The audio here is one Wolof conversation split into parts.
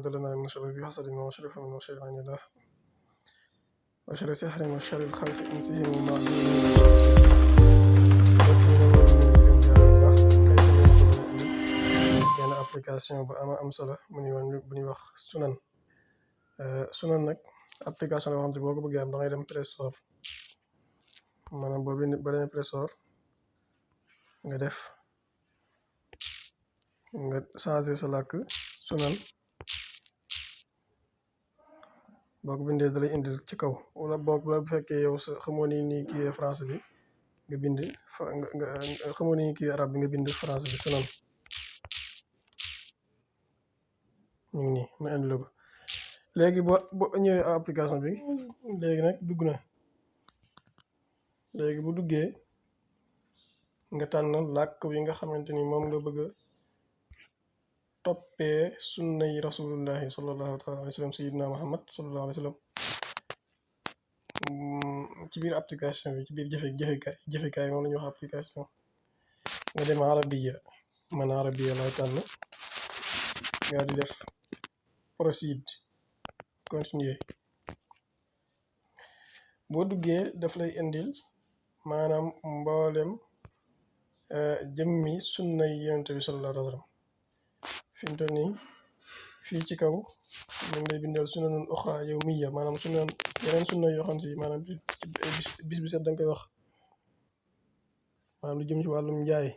لنا من شر ذي حسد وشر فم وشر عين الله وشر سحر وشر الخلق إنسهم ومعدومهم benn application bu am solo bu ñuy wax sunan nag application la boo xam ne boo ko bëggee am da ngay dem Play Store maanaam boo demee Play Store nga def nga changer sa làkk sunan boo ko bindee da lay indil ci kaw wala boog bu fekkee yow sa xamoo ni kii français bi nga bind nga xamoo ni kii arab bi nga bind français bi sunan ñu ngi nii ma indi la ko léegi boo ñëwee application bi léegi nag dugg na léegi bu duggee nga tànn làkk bi nga xamante ni moom nga bëgg a toppee sunna yi rasulullahi sallallahu taala alayhi wa sallam sayyidina muhammad sallallahu alayhi wa sallam ci biir application bi ci biir jëfekaay moom la ñuy wax application nga dem arabiya man arabiya lay tànn nga di def proceed continuer boo duggee daf lay indil maanaam mboolem jëmmi sunna yi yonent bi sallallahu alayhi wa sallam fi mu toll nii fii ci kaw ñu ngi lay bindal sunanun uxra yawmiya maanaam yeneen sunna yoo xam si maanaam bis bi set da nga koy wax maanaam lu jëm ci wàllum njaay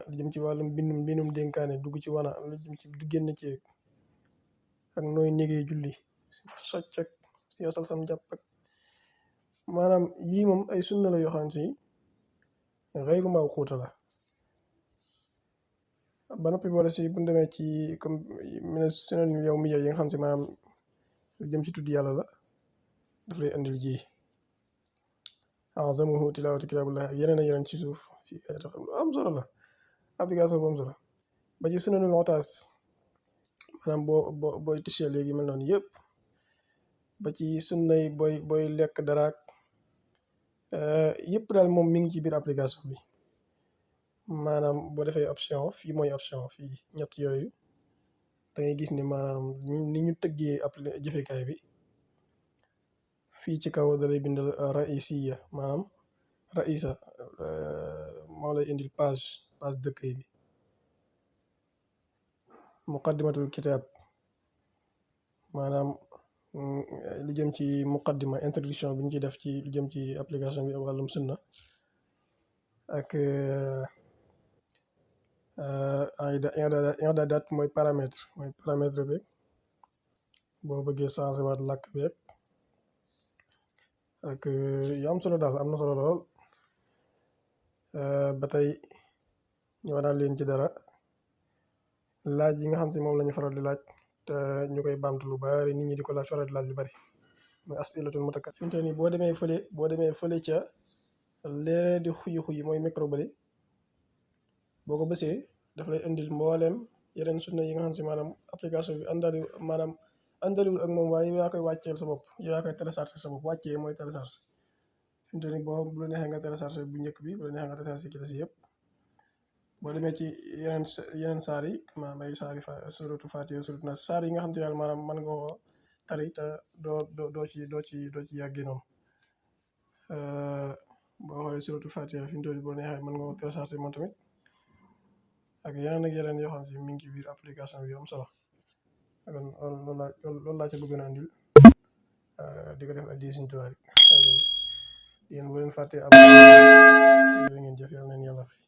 lu jëm ci wàllum mbindum dénkaane dugg ci wana lu jëm ci du génn ci ak nooy négee julli socc ak siyasal sam jàpp ak maanaam yii moom ay sunna la yoo xam si xayru mawquuta la ba noppi boole si bu demee ci comme mine sunan yawmiya yi nga xam si maanaam lu jëm ci tudd yàlla la daf lay andil ji azamuhu tilawati kitaabullah yeneen ak yeneen ci suuf ci am solo la application bu am solo ba ci sunanul otaas maanaam booy tisee léegi mel noonu yëpp ba ci sunnay booy lekk daraak yëpp daal moom mi ngi ci biir application bi maanaam boo defee option fii mooy option fii ñett yooyu da ngay gis ni maanaam ni ñu tëggee jëfekaay bi fii ci kaw da lay bindal raisiya maanaam raisa moo lay indil page dëkkay bi muqaddimatul kitaab maanaam lu jëm ci muqaddima introduction bi ñu ci def ci lu jëm ci application bi wàllum sunna ak i'daadaat mooy paramètre bi boo bëggee changé waat làkk bi ak yu am solo daal am na solo lool ba tey ñu war leen ci dara laaj yi nga xam si moom la ñu faral di laaj te ñu koy baamtu lu bari nit ñi di ko laaj faral di laaj lu bari mooy asilatul mutakat fi mu toll nii boo demee fële ca lee di xuyi mooy micro bali boo ko bësee daf lay indil mbooleem yeneen sunna yi nga xam si maanaam application bi àndaliwul ak moom waaye yaa koy wàcceel sa bopp yaa koy télécharger sa bopp wàccee mooy télécharger fi mu toll nii bu la neexee nga télécharger bu njëkk bi bu la neexee nga télécharger ci la si yëpp boo demee ci yeneen saar yi maanaam ay saar yi suratu Fatiha suratu Nas saar yi nga xam te daal maanaam mën nga ko tari te doo ci yàggee noonu boo xoolee suratu Fatiha fi mu toll boo neexee mën nga ko télécharger moom tamit ak yeneen yoo xam si mi ngi ci biir application bi am solo kon loolu laa ci bëggoon a andil di ko def ak di Sëñ Tuubaa rek yéen bu leen fàttee am ngeen jëf yàlla neen yàlla fay